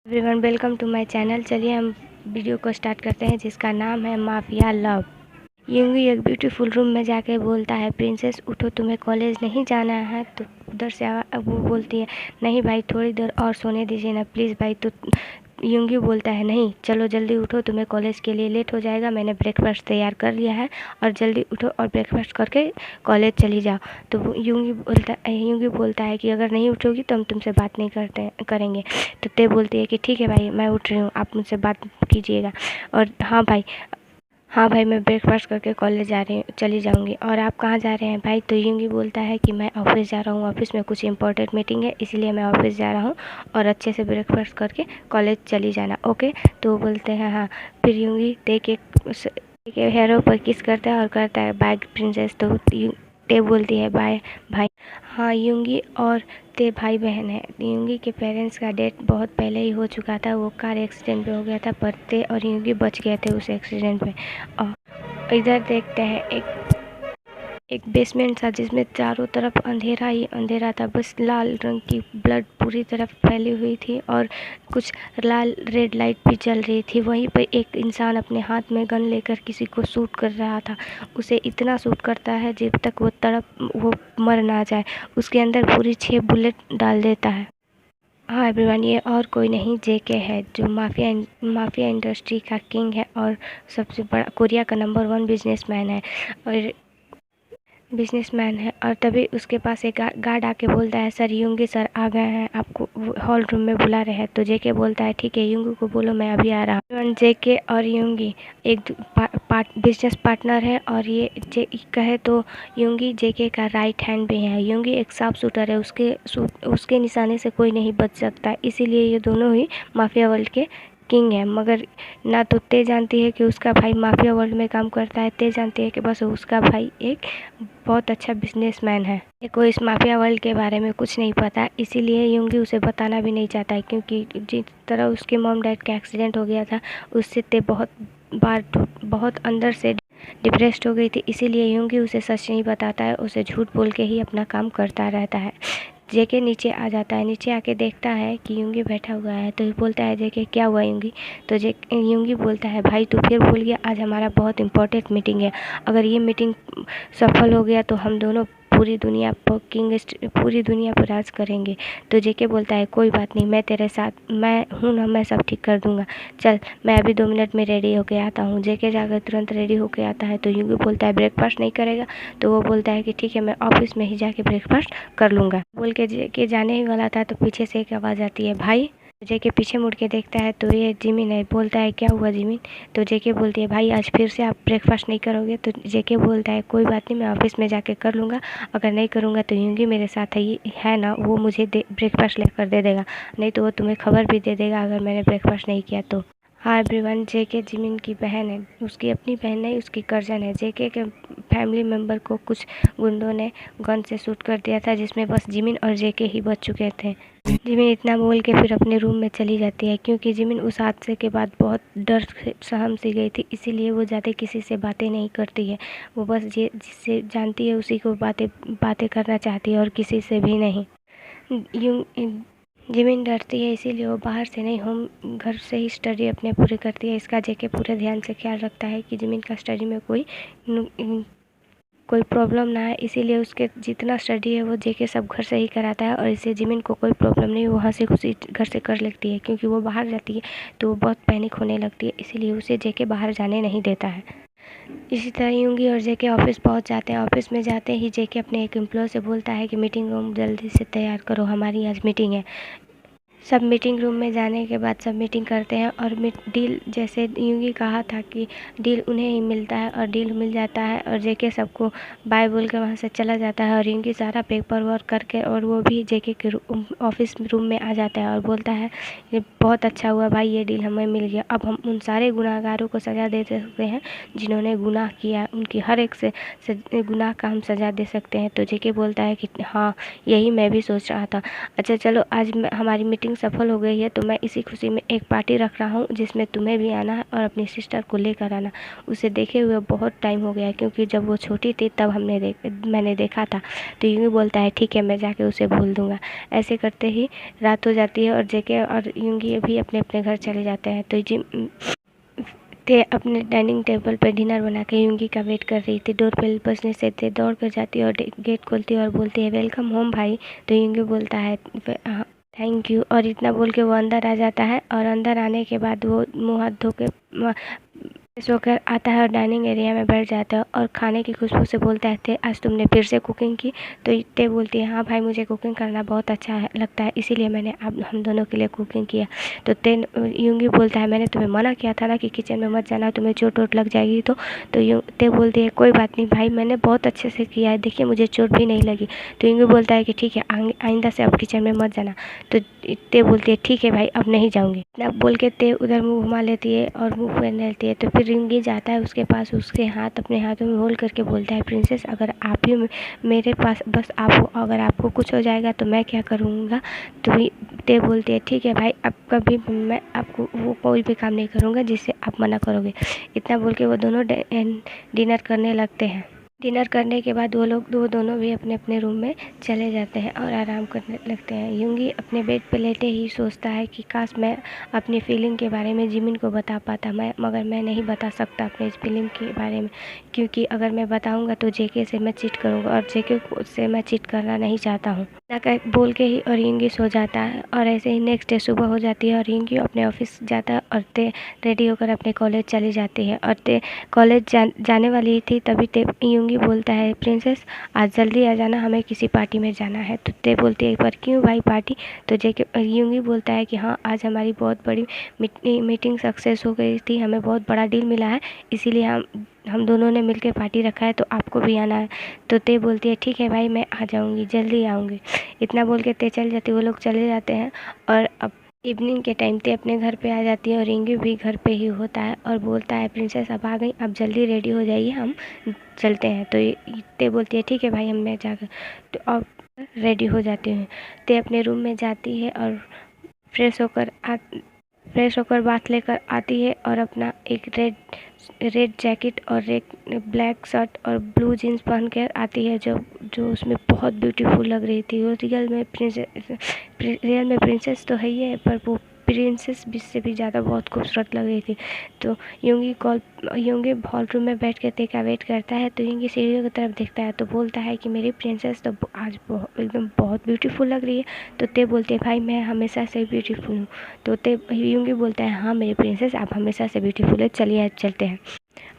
Everyone welcome to my channel. चलिए हम video को स्टार्ट करते हैं जिसका नाम है माफिया लव। यूंगी एक ब्यूटीफुल रूम में जाके बोलता है, प्रिंसेस उठो, तुम्हें कॉलेज नहीं जाना है। तो उधर से वो बोलती है, नहीं भाई थोड़ी देर और सोने दीजिए ना प्लीज़ भाई। तो यूंगी बोलता है, नहीं चलो जल्दी उठो, तुम्हें कॉलेज के लिए लेट हो जाएगा, मैंने ब्रेकफास्ट तैयार कर लिया है और जल्दी उठो और ब्रेकफास्ट करके कॉलेज चली जाओ। तो यूंगी बोलता है कि अगर नहीं उठोगी तो हम तुमसे बात नहीं करेंगे। तो ते बोलती है कि ठीक है भाई मैं उठ रही हूँ, आप मुझसे बात कीजिएगा। और हाँ भाई मैं ब्रेकफास्ट करके कॉलेज चली जाऊँगी। और आप कहाँ जा रहे हैं भाई? तो यूंगी बोलता है कि मैं ऑफिस जा रहा हूँ, ऑफिस में कुछ इंपॉर्टेंट मीटिंग है इसलिए मैं ऑफिस जा रहा हूँ और अच्छे से ब्रेकफास्ट करके कॉलेज चली जाना, ओके। तो वो बोलते हैं हाँ। फिर यूंगी के हेरो पर किस करता है और कहता है बाय प्रिंसेस। तो ते बोलती है बाय भाई। हाँ यूंगी और ते भाई बहन है। यूंगी के पेरेंट्स का डेथ बहुत पहले ही हो चुका था, वो कार एक्सीडेंट में हो गया था, पर ते और यूंगी बच गए थे उस एक्सीडेंट में। और इधर देखते हैं एक बेसमेंट था जिसमें चारों तरफ अंधेरा ही अंधेरा था, बस लाल रंग की ब्लड पूरी तरफ फैली हुई थी और कुछ लाल रेड लाइट भी जल रही थी। वहीं पर एक इंसान अपने हाथ में गन लेकर किसी को शूट कर रहा था। उसे इतना शूट करता है जब तक वो मर ना जाए, उसके अंदर पूरी 6 बुलेट डाल देता है। हाँ एवरीवन, ये और कोई नहीं जेके है, जो माफिया इंडस्ट्री का किंग है और सबसे बड़ा कोरिया का नंबर 1 बिजनेसमैन है। और तभी उसके पास एक गार्ड आके बोलता है, सर यूंगी सर आ गए हैं, आपको हॉल रूम में बुला रहे हैं। तो जेके बोलता है ठीक है यूंगी को बोलो मैं अभी आ रहा हूँ। जेके और यूंगी एक बिजनेस पार्टनर है और ये कहे तो यूंगी जेके का राइट हैंड भी है। यूंगी एक साफ शूटर है, उसके निशाने से कोई नहीं बच सकता, इसीलिए ये दोनों ही माफिया वर्ल्ड के किंग है। मगर ना तो ते जानती है कि उसका भाई माफिया वर्ल्ड में काम करता है, ते जानती है कि बस उसका भाई एक बहुत अच्छा बिजनेसमैन है। ते को इस माफिया वर्ल्ड के बारे में कुछ नहीं पता, इसीलिए यूंगी उसे बताना भी नहीं चाहता है, क्योंकि जिस तरह उसके मॉम डैड का एक्सीडेंट हो गया था उससे ते बहुत अंदर से डिप्रेस्ड हो गई थी। इसीलिए यूंगी उसे सच नहीं बताता है, उसे झूठ बोल के ही अपना काम करता रहता है। जेके नीचे आ जाता है, नीचे आके देखता है कि यूंगी बैठा हुआ है। तो बोलता है जेके क्या हुआ यूंगी? तो यूंगी बोलता है भाई तू फिर भूल गया, आज हमारा बहुत इंपॉर्टेंट मीटिंग है, अगर ये मीटिंग सफल हो गया तो हम दोनों पूरी दुनिया पर राज करेंगे। तो जेके बोलता है कोई बात नहीं, मैं तेरे साथ मैं हूँ ना, मैं सब ठीक कर दूंगा, चल मैं अभी 2 मिनट में रेडी होके आता हूँ। जेके जाकर तुरंत रेडी होके आता है। तो यूंगी बोलता है ब्रेकफास्ट नहीं करेगा? तो वो बोलता है कि ठीक है मैं ऑफिस में ही जाके ब्रेकफास्ट कर लूँगा। बोल के जेके जाने ही वाला था तो पीछे से एक आवाज़ आती है भाई। जेके पीछे मुड़ के देखता है तो ये जिमिन है। बोलता है क्या हुआ जिमिन? तो जेके बोलती है भाई आज फिर से आप ब्रेकफास्ट नहीं करोगे? तो जेके बोलता है कोई बात नहीं, मैं ऑफिस में जाके कर लूँगा, अगर नहीं करूँगा तो यूंगी मेरे साथ है ना, वो मुझे ब्रेकफास्ट लेकर दे देगा, नहीं तो वो तुम्हें खबर भी दे देगा अगर मैंने ब्रेकफास्ट नहीं किया तो। हाँ एवरीवन, जेके जिमिन की बहन है, उसकी अपनी बहन नहीं उसकी कज़न है। जेके के फैमिली मेम्बर को कुछ गुंडों ने गन से शूट कर दिया था, जिसमें बस जिमिन और जेके ही बच चुके थे। जिमिन इतना बोल के फिर अपने रूम में चली जाती है, क्योंकि जिमिन उस हादसे के बाद बहुत डर से सहम सी गई थी, इसीलिए वो ज़्यादा किसी से बातें नहीं करती है। वो बस जिससे जानती है उसी को बातें करना चाहती है और किसी से भी नहीं। यूं जिमिन डरती है इसीलिए वो बाहर से नहीं होम घर से ही स्टडी अपने पूरे करती है। इसका जेके पूरे ध्यान से ख्याल रखता है कि जिमिन का स्टडी में कोई प्रॉब्लम ना है, इसीलिए उसके जितना स्टडी है वो जेके सब घर से ही कराता है और इससे जिमिन को कोई प्रॉब्लम नहीं, वो वहाँ से खुशी घर से कर लेती है। क्योंकि वो बाहर जाती है तो वो बहुत पैनिक होने लगती है, इसीलिए उसे जेके बाहर जाने नहीं देता है। इसी तरह यूंगी और जेके ऑफिस पहुंच जाते हैं। ऑफिस में जाते ही जेके अपने एक एम्प्लॉय से बोलता है कि मीटिंग रूम जल्दी से तैयार करो, हमारी आज मीटिंग है। सब मीटिंग रूम में जाने के बाद सब मीटिंग करते हैं और डील, जैसे यूंगी कहा था कि डील उन्हें ही मिलता है और डील मिल जाता है और जेके सबको बाय बोल के वहाँ से चला जाता है। और यूंगी सारा पेपर वर्क करके और वो भी जेके के ऑफिस रूम में आ जाता है और बोलता है ये बहुत अच्छा हुआ भाई, ये डील हमें मिल गया, अब हम उन सारे गुनाहगारों को सज़ा दे सकते हैं जिन्होंने गुनाह किया, उनकी हर एक से गुनाह का हम सज़ा दे सकते हैं। तो जेके बोलता है कि हाँ यही मैं भी सोच रहा था, अच्छा चलो आज हमारी मीटिंग मीटिंग सफल हो गई है तो मैं इसी खुशी में एक पार्टी रख रहा हूँ जिसमें तुम्हें भी आना है और अपनी सिस्टर को लेकर आना। उसे देखे हुए बहुत टाइम हो गया है, क्योंकि जब वो छोटी थी तब मैंने देखा था। तो यूँगी बोलता है ठीक है, मैं जाके उसे भूल दूँगा। ऐसे करते ही रात हो जाती है और जेके और यूँगी भी अपने अपने घर चले जाते हैं। तो ते अपने डाइनिंग टेबल पर डिनर बना के यूँगी का वेट कर रही थी। डोर बेल बजने से ते दौड़ कर जाती है और गेट खोलती है और बोलती है वेलकम होम भाई। तो यूँगी बोलता है थैंक यू, और इतना बोल के वो अंदर आ जाता है। और अंदर आने के बाद वो मुँह हाथ धो के फ्रेश होकर आता है और डाइनिंग एरिया में बैठ जाता है और खाने की खुशबू से बोलता है ते आज तुमने फिर से कुकिंग की। तो ते बोलती है हाँ भाई, मुझे कुकिंग करना बहुत अच्छा लगता है, इसीलिए मैंने अब हम दोनों के लिए कुकिंग किया। तो ते यूँगी बोलता है मैंने तुम्हें मना किया था ना कि किचन में मत जाना, तुम्हें चोट वोट लग जाएगी। तो ते बोलती है कोई बात नहीं भाई, मैंने बहुत अच्छे से किया है, देखिए मुझे चोट भी नहीं लगी। तो यूँगी बोलता है कि ठीक है, आइंदा से अब किचन में मत जाना। तो ते बोलती है ठीक है भाई, अब नहीं जाऊँगी। अब बोल के ते उधर मुँह घुमा लेती है और मुँह फेरने लेती है। तो फिर यूँगी जाता है उसके पास, उसके हाथ अपने हाथों में होल्ड करके बोलता है प्रिंसेस, अगर आप ही मेरे पास बस आप हो, अगर आपको कुछ हो जाएगा तो मैं क्या करूँगा। तो ते बोलती है ठीक है भाई, अब कभी मैं आपको वो कोई भी काम नहीं करूँगा जिससे आप मना करोगे। इतना बोल के वो दोनों डिनर करने लगते हैं। डिनर करने के बाद वो दोनों भी अपने अपने रूम में चले जाते हैं और आराम करने लगते हैं। यूँगी अपने बेड पे लेटे ही सोचता है कि काश मैं अपनी फीलिंग के बारे में जिमिन को बता पाता, मगर मैं नहीं बता सकता अपने इस फीलिंग के बारे में, क्योंकि अगर मैं बताऊंगा तो जेके से मैं चीट करूंगा और जेके से मैं चीट करना नहीं चाहता हूँ। बोल के ही और यूँगी सो जाता है। और ऐसे ही नेक्स्ट डे सुबह हो जाती है और यूँगी अपने ऑफिस जाता है और ते रेडी होकर अपने कॉलेज चली जाती है। और ते कॉलेज जाने वाली थी तभी ते यूँगी बोलता है प्रिंसेस आज जल्दी आ जाना, हमें किसी पार्टी में जाना है। तो ते बोलती है पर क्यों भाई पार्टी। तो जेके यूँगी बोलता है कि हाँ आज हमारी बहुत बड़ी मीटिंग सक्सेस हो गई थी, हमें बहुत बड़ा डील मिला है, इसीलिए हम दोनों ने मिलकर पार्टी रखा है, तो आपको भी आना है। तो ते बोलती है ठीक है भाई, मैं आ जाऊँगी, जल्दी आऊँगी। इतना बोल के ते चल जाती, वो लोग चले जाते हैं। और अब इवनिंग के टाइम ते अपने घर पे आ जाती है और यूँगी भी घर पे ही होता है और बोलता है प्रिंसेस अब आ गई, अब जल्दी रेडी हो जाइए, हम चलते हैं। तो ते बोलती है ठीक है भाई, हम मैं जाकर तो अब रेडी हो जाती हूँ। ते अपने रूम में जाती है और फ्रेश होकर बाथ लेकर आती है और अपना एक रेड जैकेट और एक ब्लैक शर्ट और ब्लू जीन्स पहन कर आती है, जो उसमें बहुत ब्यूटीफुल लग रही थी। वो रियल में प्रिंसेस तो है ही है, पर वो प्रिंसेस से भी ज़्यादा बहुत खूबसूरत लग रही थी। तो यूँगी हॉल रूम में बैठ कर ते का वेट करता है। तो यूँगी सीढ़ियों की तरफ देखता है तो बोलता है कि मेरी प्रिंसेस तो आज एकदम बहुत ब्यूटीफुल लग रही है। तो ते बोलते हैं भाई मैं हमेशा से ब्यूटीफुल हूँ। तो ते यूँगी बोलता है हाँ मेरी प्रिंसेस आप हमेशा से ब्यूटीफुल है, चलिए आज चलते हैं।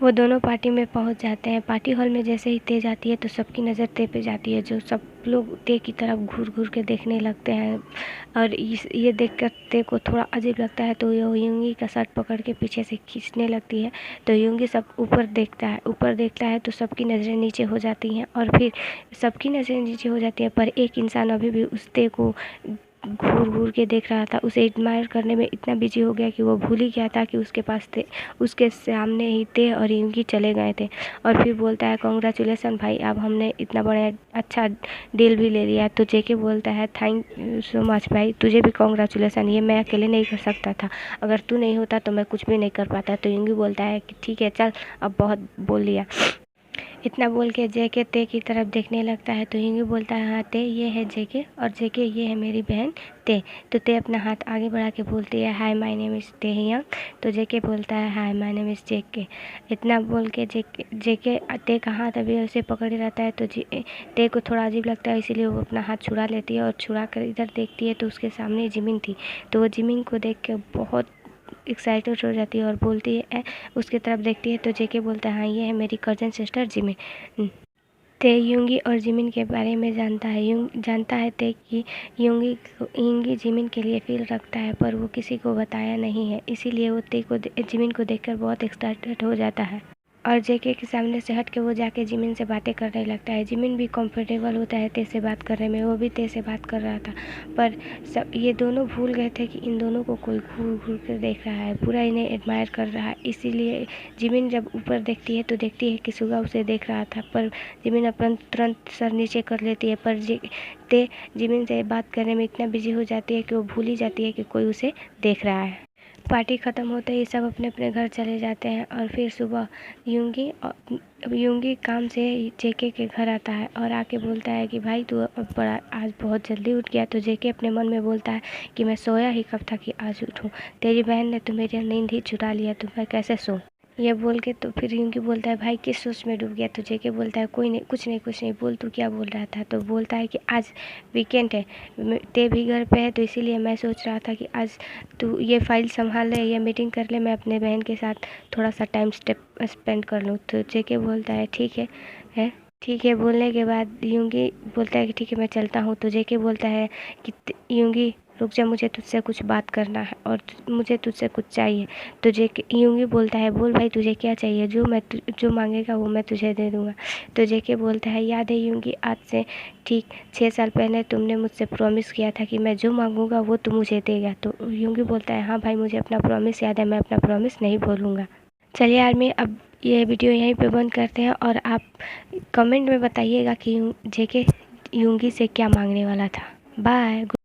वो दोनों पार्टी में पहुंच जाते हैं। पार्टी हॉल में जैसे ही ते जाती है तो सबकी नज़र ते पे जाती है, जो सब लोग ते की तरफ घूर घूर के देखने लगते हैं। और ये देखकर ते को थोड़ा अजीब लगता है, तो ये यूँगी का शर्ट पकड़ के पीछे से खींचने लगती है। तो यूँगी सब ऊपर देखता है तो सबकी नज़रें नीचे हो जाती हैं। और फिर सबकी नज़रें नीचे हो जाती हैं, पर एक इंसान अभी भी उस ते को घूर घूर के देख रहा था। उसे एडमायर करने में इतना बिजी हो गया कि वो भूल ही गया था कि उसके सामने ही ते और यूँगी चले गए थे। और फिर बोलता है कॉन्ग्रेचुलेसन भाई, अब हमने इतना बड़ा अच्छा डील भी ले लिया। तो जेके बोलता है थैंक यू सो मच भाई, तुझे भी कॉन्ग्रेचुलेसन, ये मैं अकेले नहीं कर सकता था, अगर तू नहीं होता तो मैं कुछ भी नहीं कर पाता। तो यूँगी बोलता है कि ठीक है चल, अब बहुत बोल लिया। इतना बोल के जेके ते की तरफ देखने लगता है। तो यूँगी बोलता है हाँ ते, ये है जेके, और जेके ये है मेरी बहन ते। तो ते अपना हाथ आगे बढ़ा के बोलती है हाय माय नेम इज़ ते हियंग। तो जेके बोलता है हाय माय नेम इज़ जेके। इतना बोल के जेके ते का हाथ अभी उसे पकड़े रहता है। तो ते को थोड़ा अजीब लगता है, इसीलिए वो अपना हाथ छुड़ा लेती है और छुड़ा कर इधर देखती है तो उसके सामने जिमिन थी। तो वो जिमिन को देख के बहुत एक्साइटेड हो जाती है और बोलती है, उसकी तरफ देखती है। तो जेके बोलता है हाँ ये है मेरी कज़न सिस्टर जिमिन। ते यूँगी और जिमिन के बारे में जानता है ते कि यूँगी जिमिन के लिए फील रखता है, पर वो किसी को बताया नहीं है, इसीलिए वो जिमिन को देखकर बहुत एक्साइटेड हो जाता है। और जेके के सामने से हट के वो जाके जिमिन से बातें करने लगता है। जिमिन भी कंफर्टेबल होता है ते से बात करने में, वो भी ते से बात कर रहा था। पर सब ये दोनों भूल गए थे कि इन दोनों को कोई घूर घूर कर देख रहा है, पूरा इन्हें एडमायर कर रहा है। इसीलिए जिमिन जब ऊपर देखती है तो देखती है कि सुगा उसे देख रहा था, पर जिमिन अपन तुरंत सर नीचे कर लेती है। पर ते जिमिन से बात करने में इतना बिजी हो जाती है कि वो भूल ही जाती है कि कोई उसे देख रहा है। पार्टी ख़त्म होते ही सब अपने अपने घर चले जाते हैं और फिर सुबह यूंगी काम से जेके के घर आता है और आके बोलता है कि भाई तू अब बड़ा आज बहुत जल्दी उठ गया। तो जेके अपने मन में बोलता है कि मैं सोया ही कब था कि आज उठूँ, तेरी बहन ने तो मेरी नींद ही चुरा लिया, तो मैं कैसे सो। ये बोल के तो फिर यूंगी बोलता है भाई किस सोच में डूब गया। तो जेके बोलता है कोई नहीं, कुछ नहीं कुछ नहीं, बोल तू क्या बोल रहा था। तो बोलता है कि आज वीकेंड है, ते भी घर पे है, तो इसीलिए मैं सोच रहा था कि आज तू ये फाइल संभाल ले, ये मीटिंग कर ले, मैं अपने बहन के साथ थोड़ा सा टाइम स्पेंड कर लूँ। तो जेके बोलता है ठीक है ठीक है। बोलने के बाद यूंगी बोलता है कि ठीक है मैं चलता हूँ। तो जेके बोलता है कि यूंगी रुक जा, मुझे तुझसे कुछ बात करना है और मुझे तुझसे कुछ चाहिए। तो जेके यूंगी बोलता है बोल भाई तुझे क्या चाहिए, जो मांगेगा वो मैं तुझे दे दूँगा। तो जेके बोलता है याद है यूंगी, आज से ठीक 6 साल पहले तुमने मुझसे प्रॉमिस किया था कि मैं जो मांगूंगा वो तुम मुझे देगा। तो यूंगी बोलता है हाँ भाई मुझे अपना प्रॉमिस याद है, मैं अपना प्रॉमिस नहीं भूलूंगा। चलिए आर्मी, अब ये वीडियो यहीं पे बंद करते हैं और आप कमेंट में बताइएगा कि जेके यूंगी से क्या मांगने वाला था। बाय।